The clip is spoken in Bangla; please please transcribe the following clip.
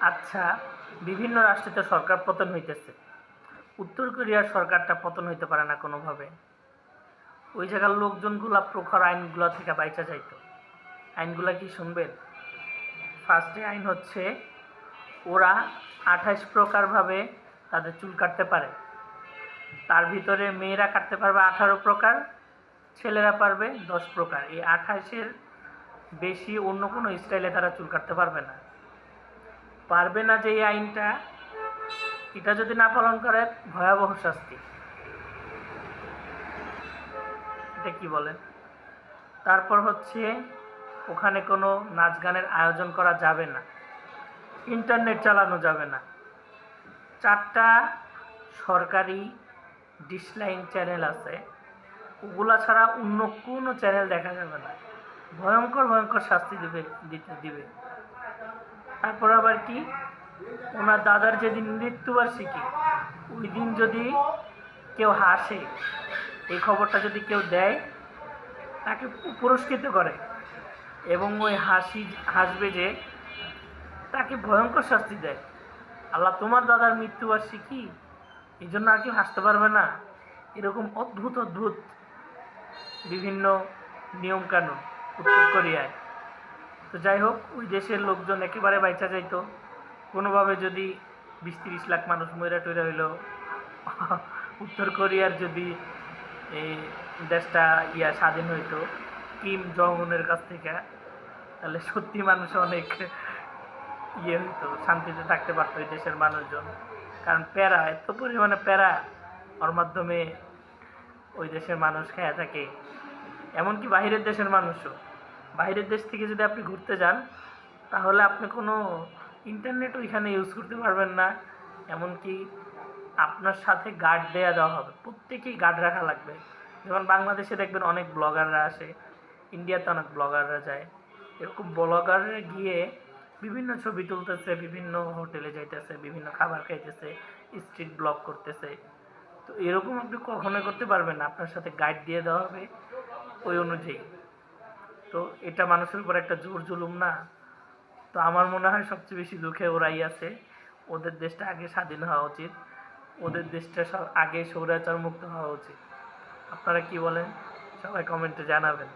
আচ্ছা, বিভিন্ন রাষ্ট্রে তো সরকার পতন হইতেছে। উত্তর কোরিয়ার সরকারটা পতন হইতে পারে না কোনোভাবে। ওই জায়গার লোকজনগুলা প্রখর আইনগুলা থেকে বাইচা যাইতো। আইনগুলা কি শুনবেন? ফার্স্টে আইন হচ্ছে ওরা ২৮ প্রকারভাবে তাদের চুল কাটতে পারে। তার ভিতরে মেয়েরা কাটতে পারবে ১৮ প্রকার, ছেলেরা পারবে ১০ প্রকার। এই ২৮-এর বেশি অন্য কোনো স্টাইলে তারা চুল কাটতে পারবে না। পারবে না যে এই আইনটা, এটা যদি না পালন করে ভয়াবহ শাস্তি। এটা কি বলেন? তারপর হচ্ছে ওখানে কোনো নাচ গানের আয়োজন করা যাবে না, ইন্টারনেট চালানো যাবে না। ৪টা সরকারি ডিশলাইন চ্যানেল আছে, ওগুলা ছাড়া অন্য কোনো চ্যানেল দেখা যাবে না। ভয়ঙ্কর ভয়ঙ্কর শাস্তি দিবে। তারপর আবার কি, ওনার দাদার যেদিন মৃত্যুবার্ষিকী, ওই দিন যদি কেউ হাসে, এই খবরটা যদি কেউ দেয়, তাকে পুরস্কৃত করে এবং ওই হাসবে যে, তাকে ভয়ঙ্কর শাস্তি দেয়। আল্লাহ, তোমার দাদার মৃত্যুবার্ষিকী, এই জন্য আর কেউ হাসতে পারবে না। এরকম অদ্ভুত অদ্ভুত বিভিন্ন নিয়মকানুন উত্তর কোরিয়ায়। তো যাই হোক, ওই দেশের লোকজন একেবারে বাইচা যাইতো। কোনোভাবে যদি ২০-৩০ লাখ মানুষ মইরা টইরা হইল, উত্তর কোরিয়ার যদি এই দেশটা স্বাধীন হইতো কিম জং উনের কাছ থেকে, তাহলে সত্যি মানুষ অনেক হইতো, শান্তিতে থাকতে পারতো এই দেশের মানুষজন। কারণ প্যারা, এত পরিমাণে প্যারা ওর মাধ্যমে ওই দেশের মানুষ খেয়ে থাকে। এমনকি বাহিরের দেশের মানুষও, বাইরের দেশ থেকে যদি আপনি ঘুরতে যান, তাহলে আপনি কোনো ইন্টারনেট ওইখানে ইউজ করতে পারবেন না। এমনকি আপনার সাথে গার্ড দেওয়া হবে, প্রত্যেকেই গার্ড রাখা লাগবে। যেমন বাংলাদেশে দেখবেন অনেক ব্লগাররা আসে, ইন্ডিয়াতে অনেক ব্লগাররা যায়। এরকম ব্লগাররা গিয়ে বিভিন্ন ছবি তুলতেছে, বিভিন্ন হোটেলে যাইতেছে, বিভিন্ন খাবার খাইতেছে, স্ট্রিট ব্লগ করতেছে। তো এরকম আপনি কখনোই করতে পারবেন না, আপনার সাথে গাইড দিয়ে দেওয়া হবে ওই অনুযায়ী। তো এটা মানুষের উপর একটা জোর জুলুম না? তো আমার মনে হয় সবচেয়ে বেশি দুঃখে ওরাই আছে। ওদের দেশটা আগে স্বাধীন হওয়া উচিত, ওদের দেশটা আগে স্বৈরাচার মুক্ত হওয়া উচিত। আপনারা কি বলেন? সবাই কমেন্টে জানাবেন।